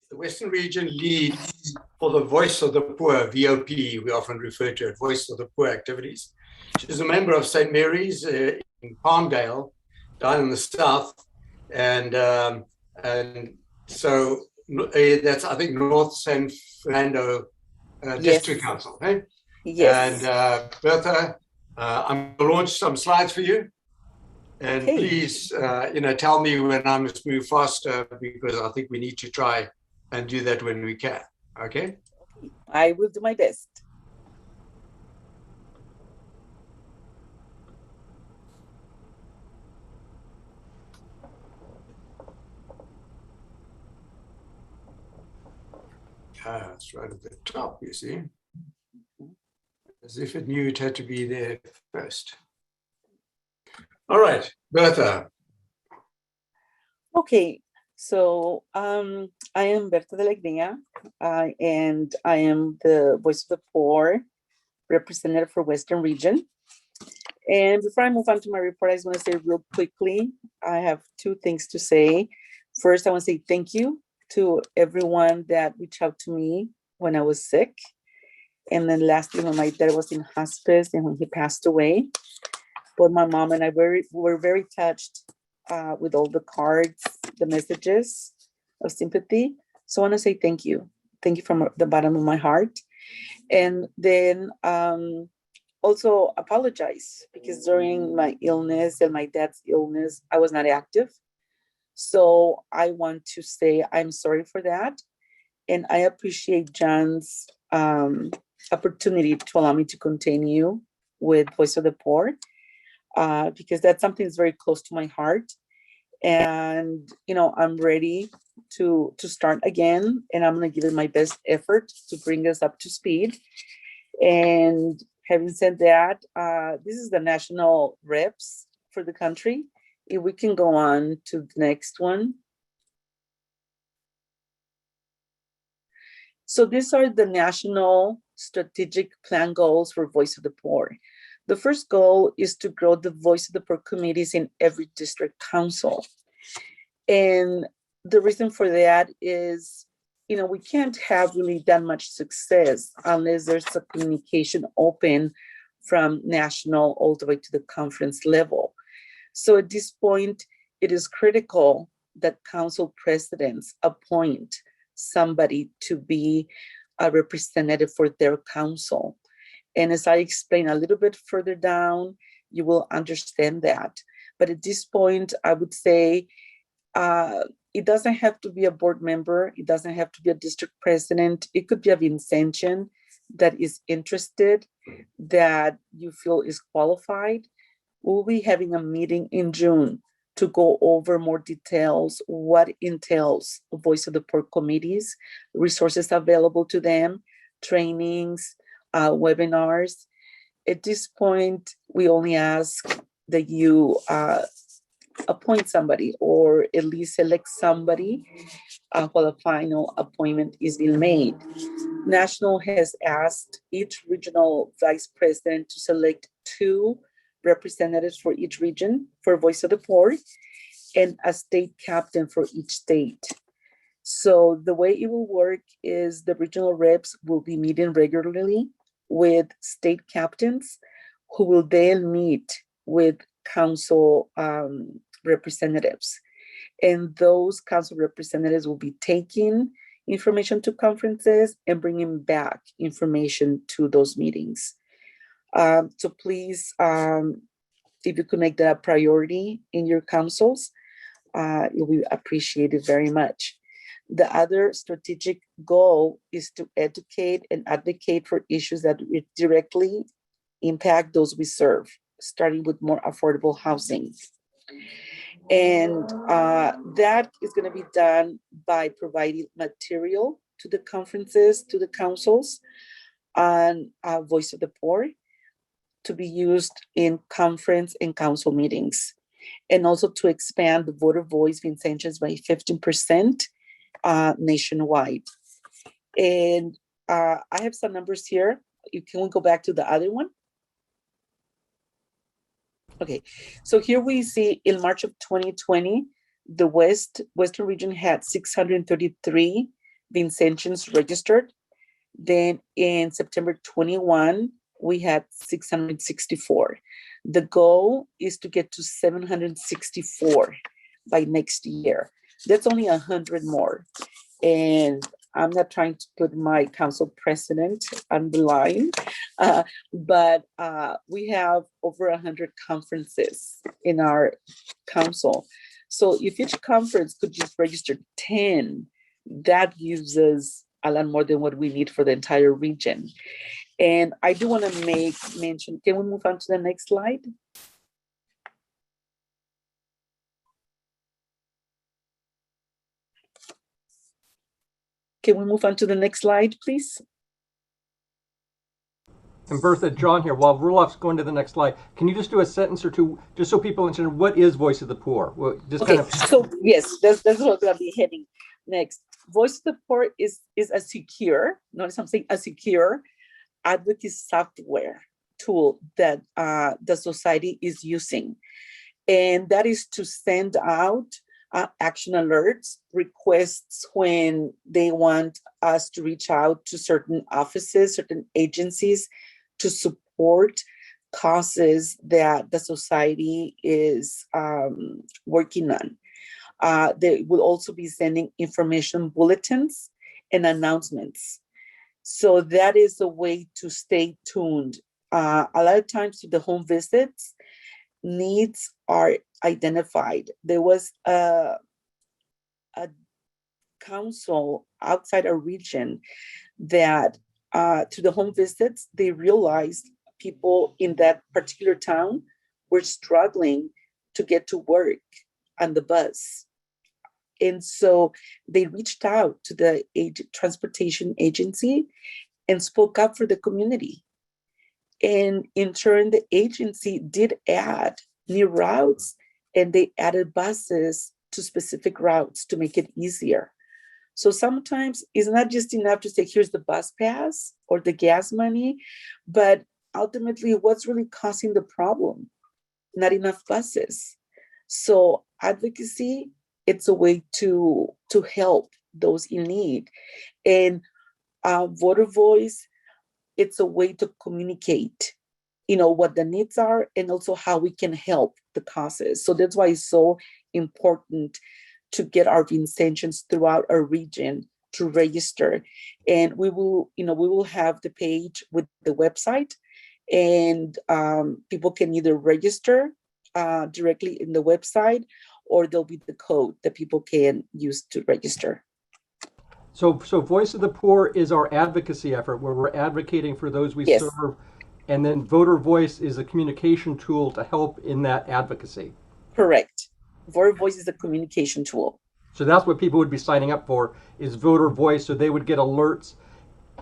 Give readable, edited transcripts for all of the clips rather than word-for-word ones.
the Western region lead for the Voice of the Poor, VOP, we often refer to it, Voice of the Poor activities. She's a member of St. Mary's in Palmdale, down in the south. And so that's, I think, North San Fernando District Council. Eh? Yes. And Bertha, I'm going to launch some slides for you. And please, tell me when I must move faster, because I think we need to try and do that when we can. Okay? I will do my best. It's right at the top, you see. As if it knew it had to be there first. All right, Bertha. Okay, so I am Bertha de Alegria, and I am the Voice of the Poor representative for Western Region. And before I move on to my report, I just want to say real quickly, I have two things to say. First, I want to say thank you to everyone that reached out to me when I was sick. And then lastly, when my dad was in hospice and when he passed away. Both my mom and I were very touched with all the cards, the messages of sympathy. So I want to say thank you. Thank you from the bottom of my heart. And then also apologize, because during my illness and my dad's illness, I was not active. So I want to say I'm sorry for that. And I appreciate John's opportunity to allow me to continue with Voice of the Poor, because that's something that's very close to my heart. And, I'm ready to start again, and I'm going to give it my best effort to bring us up to speed. And having said that, this is the national reps for the country. If we can go on to the next one. So these are the national strategic plan goals for Voice of the Poor. The first goal is to grow the Voice of the Poor committees in every district council. And the reason for that is, we can't have really that much success unless there's a communication open from national all the way to the conference level. So at this point, it is critical that council presidents appoint somebody to be a representative for their council. And as I explain a little bit further down, you will understand that. But at this point, I would say it doesn't have to be a board member. It doesn't have to be a district president. It could be a Vincentian that is interested, that you feel is qualified. We'll be having a meeting in June to go over more details, what entails Voice of the Poor committees, resources available to them, trainings, webinars. At this point, we only ask that you appoint somebody, or at least select somebody while a final appointment is being made. National has asked each regional vice president to select 2 representatives for each region for Voice of the Poor, and a state captain for each state. So the way it will work is the regional reps will be meeting regularly with state captains, who will then meet with council representatives. And those council representatives will be taking information to conferences and bringing back information to those meetings. So please, if you could make that a priority in your councils, it will be appreciated very much. The other strategic goal is to educate and advocate for issues that directly impact those we serve, starting with more affordable housing. And that is going to be done by providing material to the conferences, to the councils on Voice of the Poor, to be used in conference and council meetings, and also to expand the voter voice Vincentians by 15% nationwide. And I have some numbers here. Can we go back to the other one? Okay, so here we see in March of 2020, the Western region had 633 Vincentians registered. Then in September 21, we had 664. The goal is to get to 764 by next year. That's only 100 more. And I'm not trying to put my council president on the line, but we have over 100 conferences in our council. So if each conference could just register 10, that gives us a lot more than what we need for the entire region. And I do want to make mention, can we move on to the next slide? Can we move on to the next slide, please? And Bertha, John here, while Rulof's going to the next slide, can you just do a sentence or two, just so people understand what is Voice of the Poor? Well, just Okay, kind of... so yes, that's what I'm going to be heading next. Voice of the Poor is a secure, notice I'm saying a secure advocacy software tool that the society is using. And that is to send out action alerts, requests when they want us to reach out to certain offices, certain agencies to support causes that the society is working on. They will also be sending information bulletins and announcements. So that is a way to stay tuned. A lot of times with the home visits, needs are identified. There was a council outside our region that to the home visits, they realized people in that particular town were struggling to get to work on the bus. And so they reached out to the transportation agency and spoke up for the community. And in turn, the agency did add new routes, and they added buses to specific routes to make it easier. So sometimes it's not just enough to say, here's the bus pass or the gas money, but ultimately what's really causing the problem? Not enough buses. So advocacy, it's a way to help those in need. And voter voice, it's a way to communicate, what the needs are and also how we can help the causes. So that's why it's so important to get our Vincentians throughout our region to register. And we will have the page with the website, and people can either register directly in the website, or there'll be the code that people can use to register. So Voice of the Poor is our advocacy effort where we're advocating for those we Yes. serve. And then Voter Voice is a communication tool to help in that advocacy. Correct. Voter Voice is a communication tool. So that's what people would be signing up for, is Voter Voice, so they would get alerts,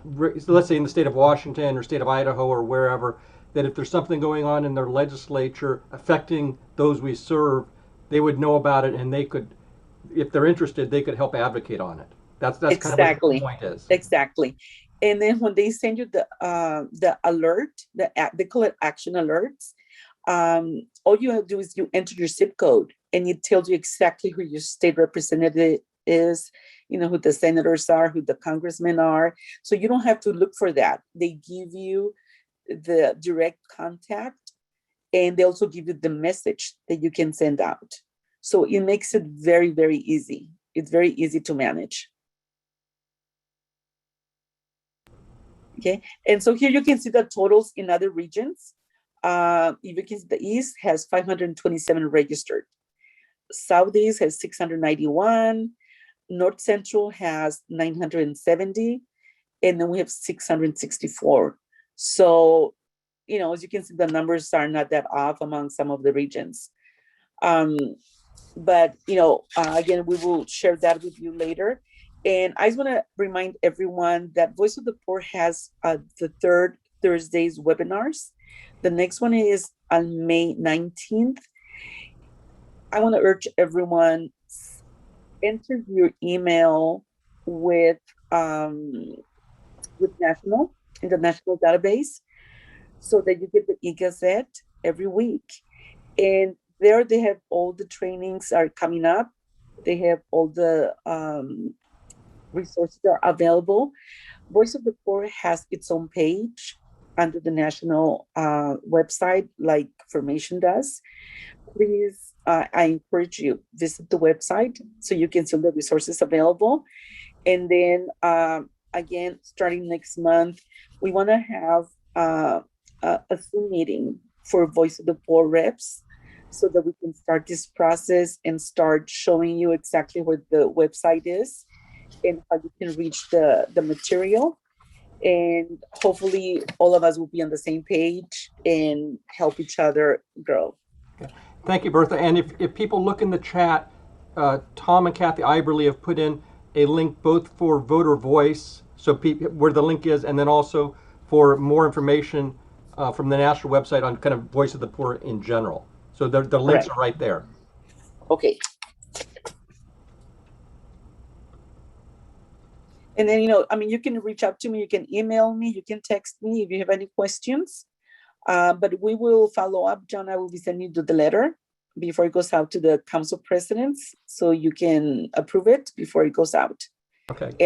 let's say in the state of Washington or state of Idaho or wherever, that if there's something going on in their legislature affecting those we serve, they would know about it, and they could, if they're interested, they could help advocate on it. That's Exactly. kind of what the point is. Exactly. And then when they send you the alert, they call it action alerts. All you have to do is you enter your zip code, and it tells you exactly who your state representative is, who the senators are, who the congressmen are. So you don't have to look for that. They give you the direct contact, and they also give you the message that you can send out. So it makes it very, very easy. It's very easy to manage. Okay, and so here you can see the totals in other regions. If you can see, the East has 527 registered. Southeast has 691. North Central has 970. And then we have 664. So, as you can see, the numbers are not that off among some of the regions. But, again, we will share that with you later. And I just want to remind everyone that Voice of the Poor has the third Thursday's webinars. The next one is on May 19th. I want to urge everyone, enter your email with national in the national database, so that you get the e-gazette every week. And there they have all the trainings are coming up. They have all the resources are available. Voice of the Poor has its own page under the national website, like Formation does. Please, I encourage you, visit the website so you can see the resources available. And then again, starting next month, we want to have a Zoom meeting for Voice of the Poor reps so that we can start this process and start showing you exactly where the website is and how you can reach the material. And hopefully all of us will be on the same page and help each other grow. Okay. Thank you, Bertha. And if people look in the chat, Tom and Kathy Iberly have put in a link both for Voter Voice, so where the link is, and then also for more information from the national website on kind of Voice of the Poor in general. So the links are right there. Okay. And then, you can reach out to me, you can email me, you can text me if you have any questions. But we will follow up. John, I will be sending you the letter before it goes out to the council presidents so you can approve it before it goes out. Okay. And